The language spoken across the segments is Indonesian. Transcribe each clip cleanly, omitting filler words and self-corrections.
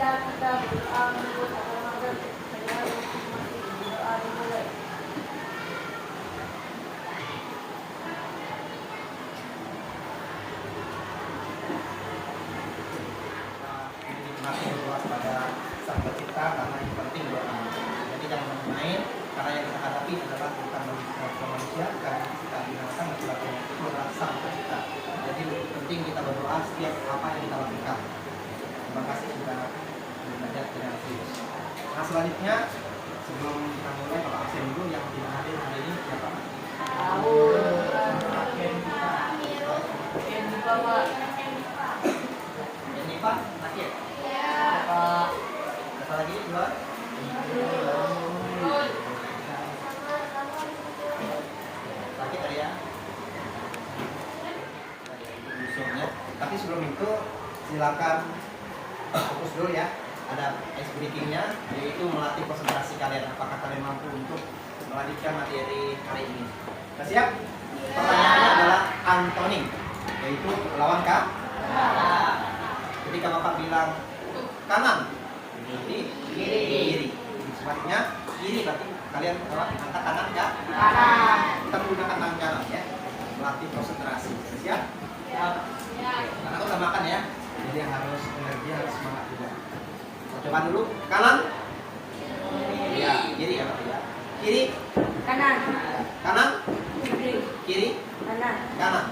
kita berdoa menurut Ramadan saya harus masih berdoa dimulai. Masih berdoa kepada Sang Pencipta karena yang penting doa. Jadi jangan main-main karena yang kita hadapi adalah bukan manusia karena kita binatang laki-laki itu adalah Sang Pencipta. Jadi lebih penting kita berdoa setiap apa yang kita lakukan. Terima kasih sudah belajar dengan serius. Nah selanjutnya sebelum kita mulai Bapak absen dulu yang tidak hadir hari ini siapa? Pak, Nakir. Pak, apa lagi dua? Sakit tadi ya. Usulnya. Tapi sebelum itu silakan fokus dulu ya. Ada ice breakingnya, yaitu melatih konsentrasi kalian. Apakah kalian mampu untuk melanjutkan materi hari ini? Sudah siap? Pertanyaannya adalah antonim, yaitu lawan kata. Ketika Bapak bilang kanan, kiri. Sebaliknya kiri berarti kalian angkat kanan ya. Kanan. Kita menggunakan tangan kanan ya. Melatih konsentrasi. Siap? Siap. Karena kita makan ya. Jadi harus energi, harus semangat juga. Coba dulu kanan. Ya, kiri ya Pak ya. Kiri. Kanan. Kanan. Kiri. Kanan.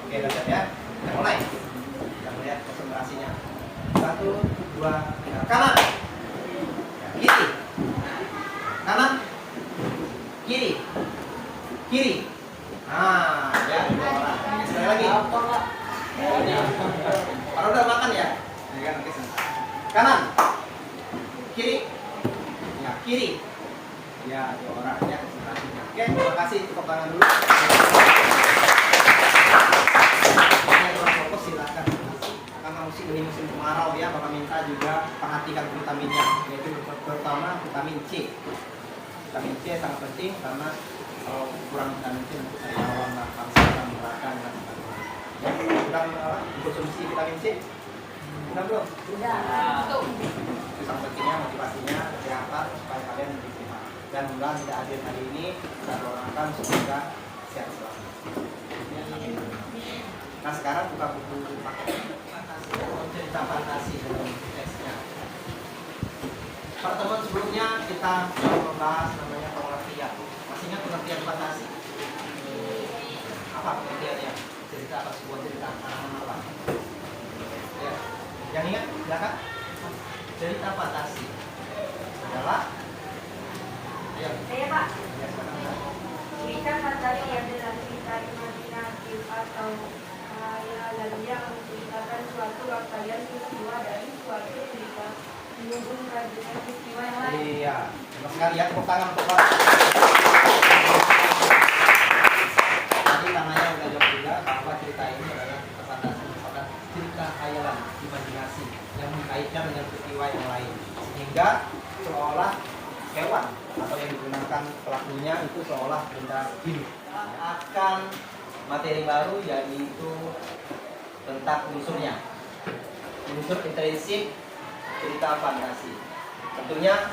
Oke, udah siap ya. Kita mulai. Kita melihat konsentrasinya. 1, 2, 3. Kanan. Kiri. Kanan. Kiri. Nah, ya, dua orang. Sekali lagi. Kalau udah makan ya. Kanan. Kiri. Ya, kiri. Ya, dua orang ya konsentrasinya. Oke, terima kasih. Tepuk tangan dulu. Fokus silakan. Karena ini musim kemarau ya, Bapak minta juga perhatikan vitaminnya, yaitu pertama vitamin C. Vitamin C sangat penting karena kalau kurang vitamin C untuk sariawan, langsung merakan dan sebagainya. Ya, sudah konsumsi vitamin C? Sudah belum? Sudah. Itu sangat pentingnya motivasinya, kesehatan supaya kalian lebih sehat. Dan mudah tidak hadir hari ini, kita doakan semoga sehat selalu. Nah sekarang buka buku cerita fantasi dengan teksnya. Pertemuan sebelumnya kita membahas namanya pengertian. Masih ingat pengertian fantasi? Apa pengertiannya? Cerita apa? Sebuah cerita tentang apa? Ya. Yang ingat? Silakan. Cerita fantasi adalah Saya Pak. Ya, Cerita fantasi adalah cerita imajinatif atau khayalan yang menceritakan suatu rangkaian peristiwa dari suatu cerita menghubungkan dengan peristiwa yang lain. Iya, terima sekali ya, tepuk tangan untuk Pak. Tadi namanya udah jawab juga bahwa cerita ini adalah cerita fantasi, merupakan cerita khayalan, imajinasi yang dikaitkan dengan peristiwa yang lain, sehingga seolah hewan atau yang digunakan pelakunya itu seolah benda hidup. Akan materi baru yaitu tentang unsurnya, unsur intrinsik cerita fantasi. Tentunya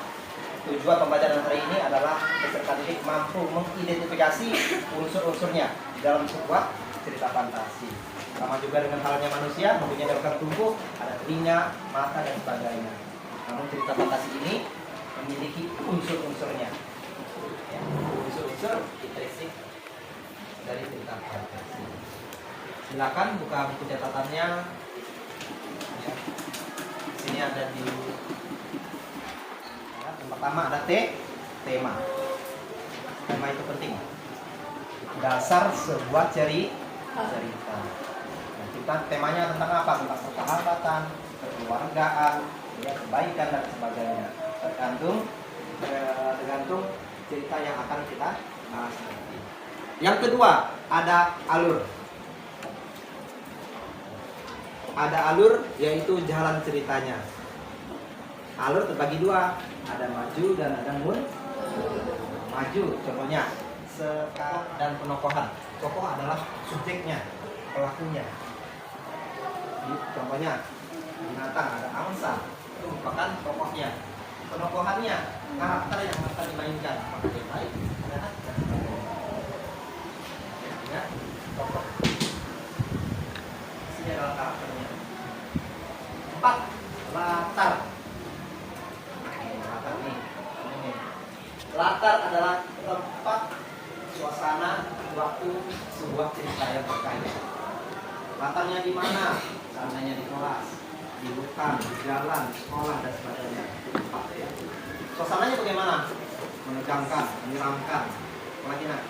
tujuan pembelajaran hari ini adalah peserta didik mampu mengidentifikasi unsur-unsurnya di dalam sebuah cerita fantasi. Sama juga dengan halnya manusia, mempunyai organ tubuh, ada telinga, mata dan sebagainya. Namun cerita fantasi ini memiliki unsur-unsurnya, ya, unsur-unsur intrinsik dari cerita fantasi. Silakan buka buku catatannya. Ya. Sini ada di ya, yang pertama ada tema. Tema itu penting. Dasar sebuah cerita. Nah, kita temanya tentang apa? Tentang persahabatan, kekeluargaan, ya, kebaikan dan sebagainya. Tergantung cerita yang akan kita bahas nanti. Yang kedua, ada alur. Ada alur yaitu jalan ceritanya. Alur terbagi dua, ada maju dan ada mundur. Maju, contohnya sekarang dan penokohan. Tokoh adalah subjeknya, pelakunya. Contohnya binatang ada angsa, itu merupakan karakter yang akan dimainkan. Apakah dia baik, jahat, dan sebagainya. Ya, tokoh. Ini adalah karakternya. 4. Latar. Latar nih. Ini. Latar adalah tempat, suasana, waktu sebuah cerita yang terkait. Latarnya di mana? Seandainya di kelas, di hutan, di jalan, di sekolah, dan sebagainya. Ya. Suasananya bagaimana? Menegangkan, menyeramkan, apalagi nak?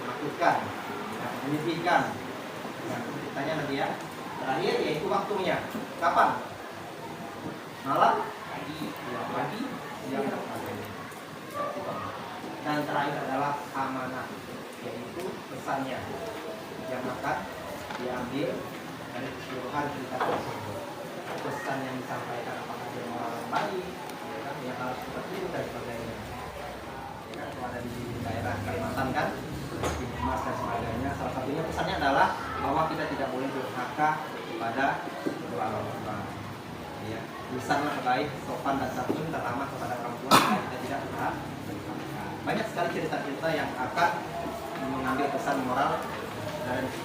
Menakutkan, menyedihkan. Nah, ceritanya nanti ya. Terakhir yaitu waktunya. Kapan? Malam, pagi, siang, dan sebagainya. Dan terakhir adalah amanah, yaitu pesannya yang akan diambil dari keseluruhan cerita tersebut. Pesan yang disampaikan apakah dia moral yang baik, ya kan, yang harus seperti itu dan sebagainya. Ya kan, kalau ada di daerah Kalimantan kan, di Mas dan sebagainya. Salah satunya pesannya adalah bahwa kita tidak boleh durhaka kepada kedua orang tua. Ya, lisanlah baik, sopan dan santun, terhormat kepada orang tua, kita tidak durhaka. Banyak sekali cerita-cerita yang akan mengambil pesan moral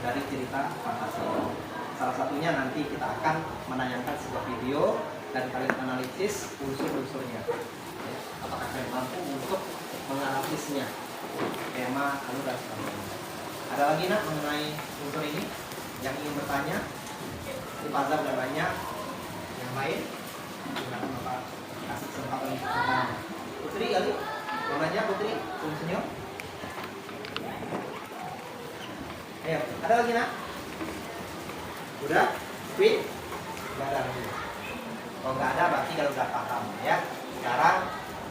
dari cerita fantasi. Salah satunya nanti kita akan menayangkan sebuah video dan kalian analisis unsur-unsurnya. Ya, apakah kalian mampu untuk menganalisisnya, tema, alur dan sebagainya. Ada lagi nak mengenai unsur ini yang ingin bertanya? Di pasar dan banyak yang lain. Silakan Bapak kasih kesempatan untuk bertanya. Putri kali, mau nanya Putri, senyum. Ayo, ada lagi nak? Udah? Quit? Gak ada lagi. Kalau nggak ada berarti kalau udah paham ya. Sekarang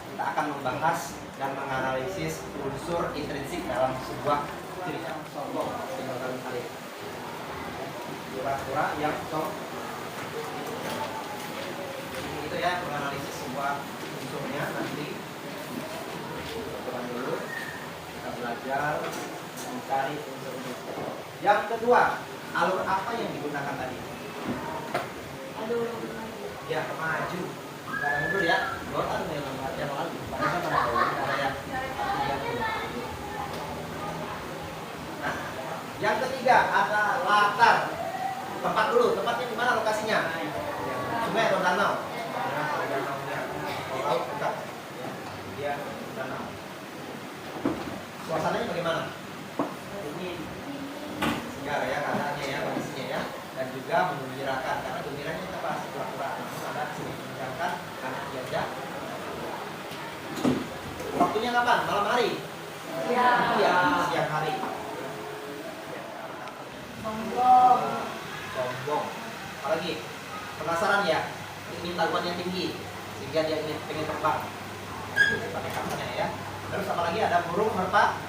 kita akan membahas dan menganalisis unsur intrinsik dalam sebuah cerita sombong tinggalkan kali. Pura-pura yang itu ya, menganalisis sebuah unsurnya nanti. Coba dulu kita belajar mencari unsur-unsur. Yang kedua, alur apa yang digunakan tadi? Alur Ya, maju. Sekarang mundur ya. Dotan yang lalu. Padahal sama ada yang Nah, yang ketiga ada latar. Tempat dulu. Tempatnya di mana lokasinya? Sungai atau danau? Danaunya. Kalau laut dekat. Dia danau. Suasananya bagaimana? Ini segar ya keadaannya ya, kondisinya ya, dan juga menggembirakan karena gembiranya kita bahas pura-pura, namun ada sedikit menegangkan karena diajak. Waktunya kapan? Malam hari? ya. Iya, siang hari. Sombong. Sombong. Apalagi penasaran ya, ingin tahuannya tinggi sehingga dia pengen terbang. Itu sifatnya karakternya ya. Terus apalagi ada burung merpati.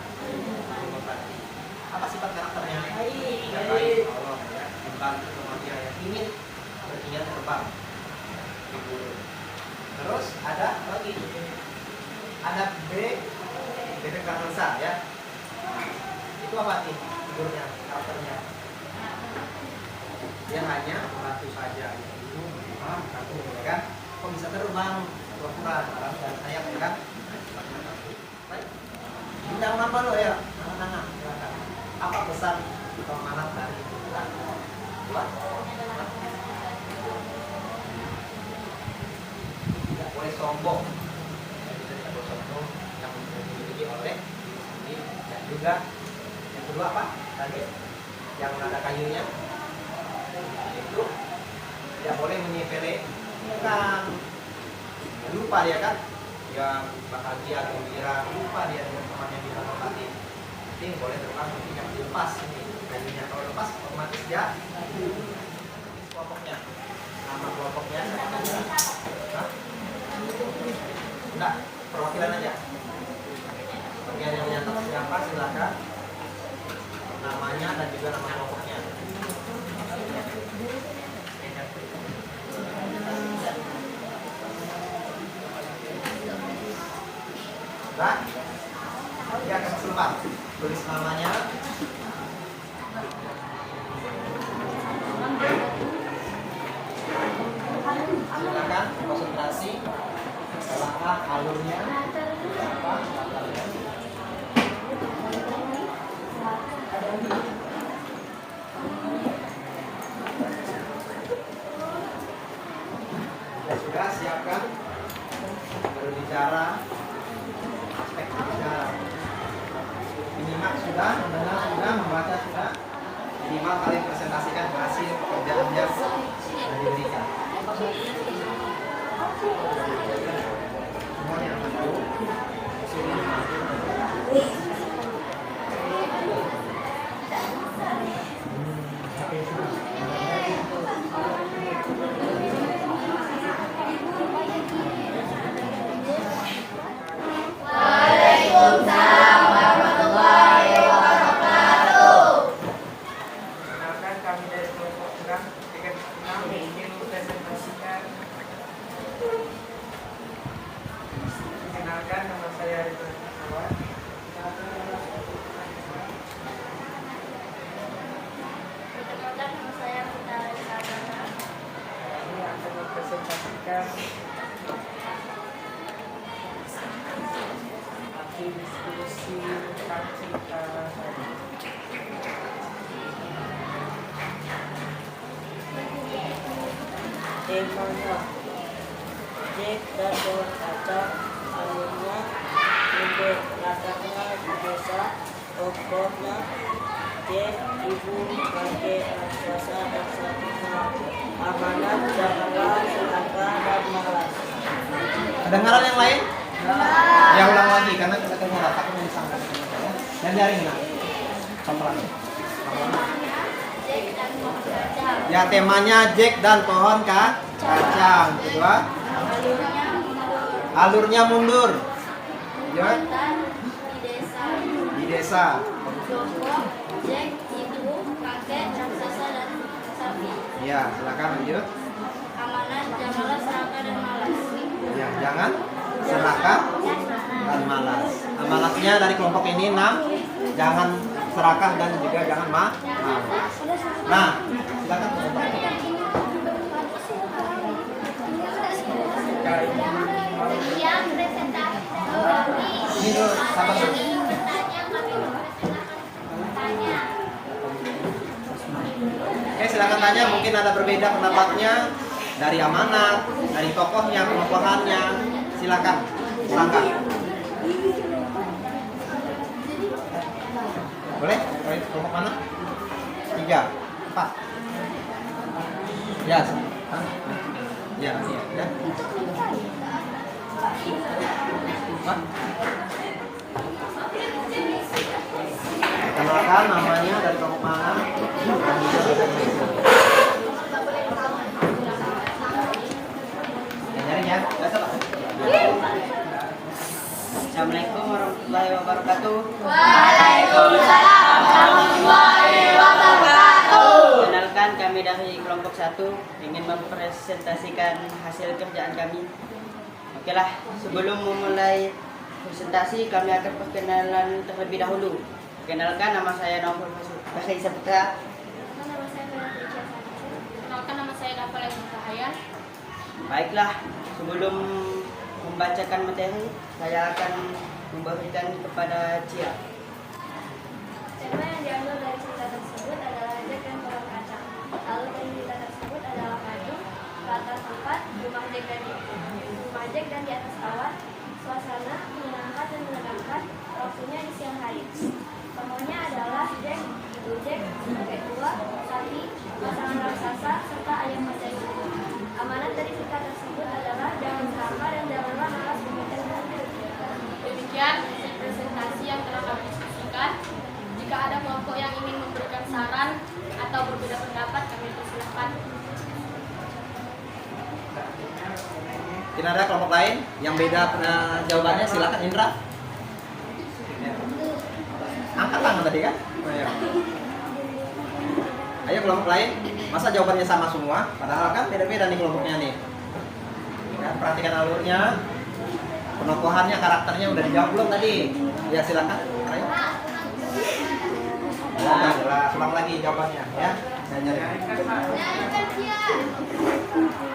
Apa sifat karakternya? Baik. Ya, baik. Allah ya, membantu manusia yang ingin berkeinginan terbang di burung. Terus ada lagi, ada bebek bangsa ya. Itu apa sih figurnya, karakternya? Dia hanya membantu saja. Itu kaku ya kan? Kok bisa terbang? Pura-pura, dan sayap ya kan? Baik. Bintang apa lo ya? Anak-anak, silakan. Apa pesan atau amanat dari kita? Tidak boleh sombong. Tidak boleh sombong yang dimiliki oleh ini. Dan juga yang kedua apa? Tadi yang ada kayunya itu tidak boleh menyepelekan. Lupa dia kan? Yang bahagia, gembira, lupa dia dengan temannya di dalam hati. Ini boleh terbang, tapi jangan dilepas ini kayunya. Kalau lepas otomatis dia kelompoknya. Nama kelompoknya enggak, perwakilan aja. Bagian yang nyata siapa silakan namanya dan juga nama kelompoknya. Nah, dia akan sempat tulis namanya. Silakan konsentrasi. Salah A, alurnya. Apa? Latarnya. Ya sudah, siapkan. Berbicara. Aspek berbicara. Minimal sudah, mendengar sudah, membaca sudah. Minimal kalian presentasikan hasil pekerjaan yang diberikan. Semuanya akan tahu. Waalaikumsalam warahmatullahi wabarakatuh. Perkenalkan kami dari kelompok 6 dengan 6 ingin mempresentasikan. Perkenalkan nama saya Ridwan Kawan. Perkenalkan nama saya Putara Isabana. Kami akan mempresentasikan arti diskusi tentang cinta. Temanya Jack dan pohon kaca, alurnya untuk latarnya di desa, tokohnya Jack, ibu, kakek, raksasa, dan satunya amanat, janganlah celaka dan malas. Kedengaran yang lain? Ya ulang lagi karena kita kedengaran takutnya disangka. Dan jaring nah. Pelan. Jack dan pohon kaca. Ya temanya Jack dan pohon kacang. Kedua, alurnya mundur. Ya, Dan di desa. di desa. Tokoh Jack, ibu, kakek, raksasa, dan sapi. Ya, silakan lanjut. Amanat, janganlah serakah dan malas. Ya, jangan serakah dan malas. Malasnya dari kelompok ini 6. Jangan serakah dan juga jangan malas. Nah, silakan kelompok ini. Yang presentasi Ini dulu, sabar dulu. Oke, silakan tanya. Mungkin ada berbeda pendapatnya dari amanat, dari tokohnya, kelompokannya. Silakan, silahkan. Boleh? Kelompok mana? 3, 4. Ya, Hah? Ya, ya. Hah? Kenalkan namanya dari kelompok mana? Nyari ya. Assalamualaikum warahmatullahi wabarakatuh. Waalaikumsalam warahmatullahi wabarakatuh. Kenalkan kami dari kelompok 1 ingin mempresentasikan hasil kerjaan kami. Oke lah, sebelum memulai presentasi kami akan perkenalan terlebih dahulu. Kenalkan nama saya Novel Bahasa Saputra. Kenalkan nama saya Dafa Lagi Cahaya. Baiklah, sebelum membacakan materi, saya akan memberikan kepada Cia. Tema yang diambil dari cerita tersebut adalah Jack dan pohon kacang. Lalu dari cerita tersebut adalah payung, latar tempat, rumah Jack dan di atas awan, suasana menyenangkan dan menegangkan, waktunya di siang hari. Tokohnya adalah Jack, ibu Jack, kakek tua, sapi, pasangan raksasa, serta ayam macan. Amanat dari cerita tersebut adalah jangan serakah dan janganlah malas memikirkan hal. Demikian presentasi yang telah kami diskusikan. Jika ada kelompok yang ingin memberikan saran atau berbeda pendapat, kami persilahkan. Tidak ada kelompok lain yang beda jawabannya, silakan Indra. Ya. Angkat tangan tadi kan? Ayo. Ayo kelompok lain, masa jawabannya sama semua? Padahal kan beda-beda nih kelompoknya nih. Ya, perhatikan alurnya, penokohannya, karakternya udah dijawab belum tadi? Ya silakan. Ayo. Nah, jelas. Ulang lagi jawabannya ya. Dan nyari.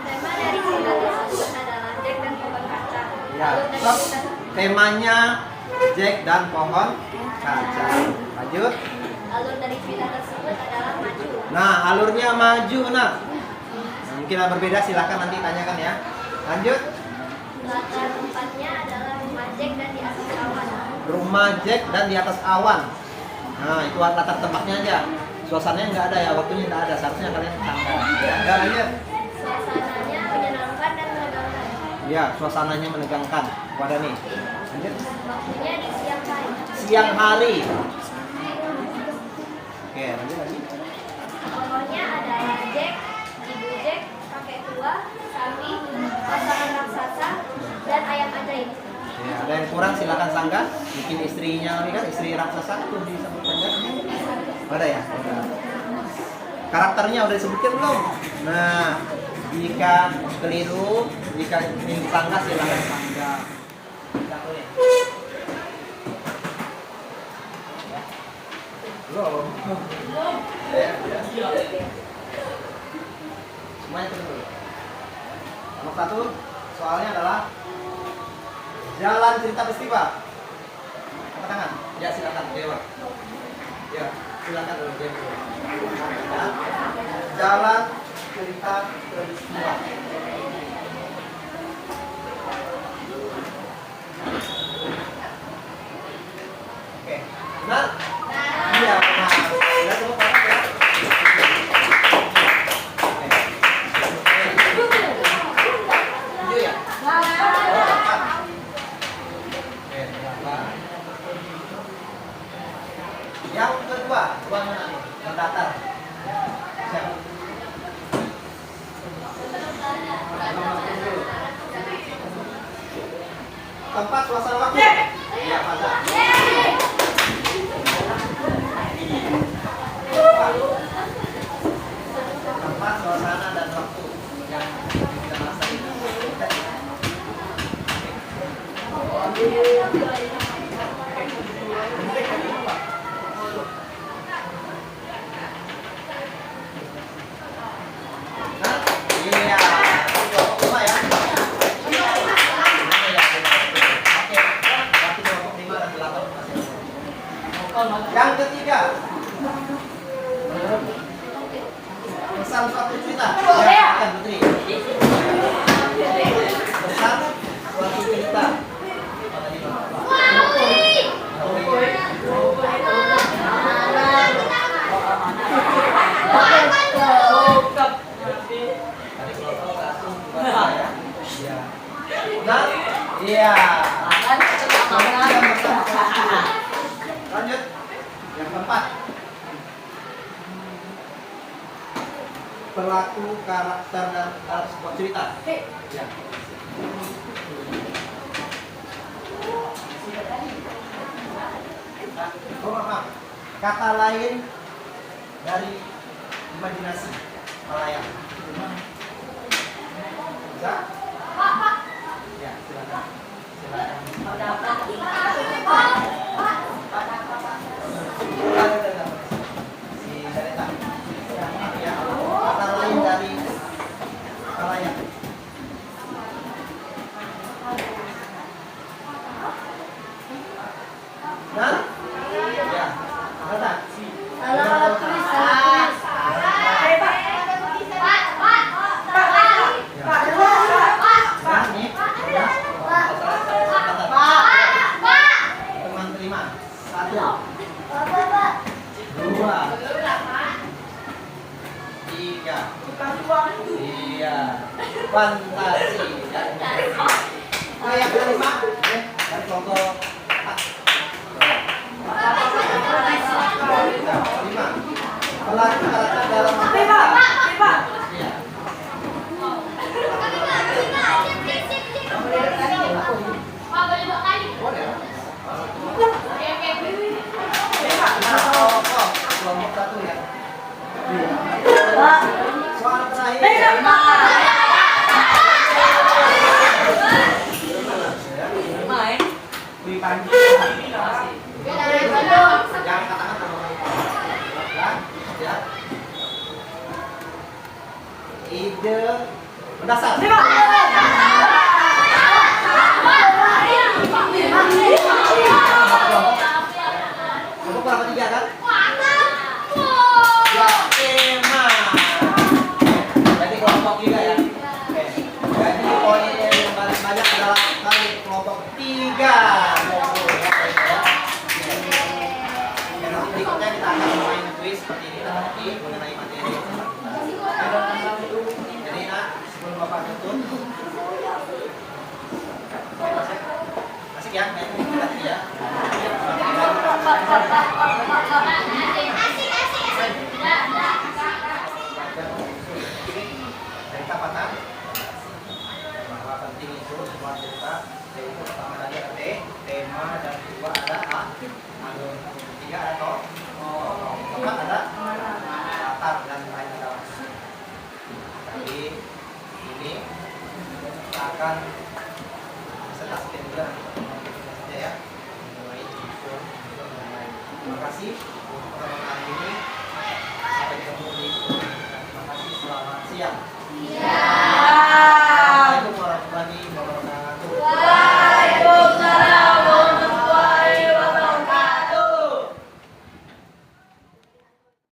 Tema dari cerita tersebut adalah Jack dan pohon kacang. cakep. Temanya Jack dan pohon kaca. Lanjut. Alur dari cerita tersebut adalah maju. Nah, alurnya maju. Nah, mungkin berbeda, silahkan nanti tanyakan ya. Lanjut. Latar tempatnya adalah rumah Jack dan di atas awan. Rumah Jack dan di atas awan. Nah, itu latar tempatnya aja. Suasananya nggak ada ya, waktunya nggak ada. Seharusnya kalian tanggal. Ya, lanjut. Suasananya menyenangkan dan menegangkan. Ya, suasananya menegangkan. Wadah nih. Lanjut. Waktunya di siang hari. Siang hari. Oke, lanjut lagi. Tokohnya adalah Jack, Ibu Jack, kakek tua, sapi, pasangan raksasa, dan ayam ajaib. Ya, ada yang kurang silakan sanggah. Mungkin istrinya kan, istri raksasa tuh disebutkan ya. Ada ya? Ada. Karakternya udah disebutkan belum? Nah, jika keliru, jika ingin sanggah silakan sanggah. Kita boleh. Belum. Semuanya turun dulu. Nomor 1, soalnya adalah jalan cerita peristiwa. Angkat tangan. Ya, silakan Dewa. Ya, silakan dulu Dewa. Ya. Jalan cerita peristiwa. Oke, benar? Iya, benar. Sudah semua paham ya? Oke. Tujuh ya? Oh, 4. Oke, berapa? Yang kedua, tuan mana nih? Yang datar. Siapa? Tempat suasana waktu. Iya, pada. Tempat suasana dan waktu yang kita rasain. Nah, iya, kelompok 5 ya. Oke, berarti kelompok 5 dan 8 masih ada. Yang ketiga, pesan suatu cerita. Ya, kan Putri. Pesan suatu cerita. Tadi kelompok satu, dua, ya. Iya. Nah, iya. Lanjut. Yang keempat. Pelaku, karakter, dan sebuah cerita. Ya. Oh, maaf. Kata lain dari imajinasi melayang. Bisa? Ya, silakan. Si Dareta. Ya, kata lain dari melayang. Nah, ya, kata. Salah tulis, salah tulis. Nah, nih, ya. Teman terima. 1, 2, 3. Iya. Fantasi. Nah, yang kelima, dari kelompok 5. Pelaku karakter dalam Iya. Boleh. Kelompok 1 ya. Soal terakhir. Jangan katakan nama. Ya. Ide mendasar. 3. Nanti berikutnya kita akan main kuis seperti ini nanti mengenai materi yang kita. Jadi nak, sebelum Bapak tutup, asik ya, main tadi ya. Dari kapatan bahwa penting itu sebuah cerita, yaitu pertama tadi ada tema, dan kedua ada alur, ketiga ada keempat ada latar, dan lain adalah. Jadi ini kita akan presentasikan juga saja ya, mulai info. Terima kasih untuk pertemuan ini. Sampai ketemu di terima kasih, selamat siang.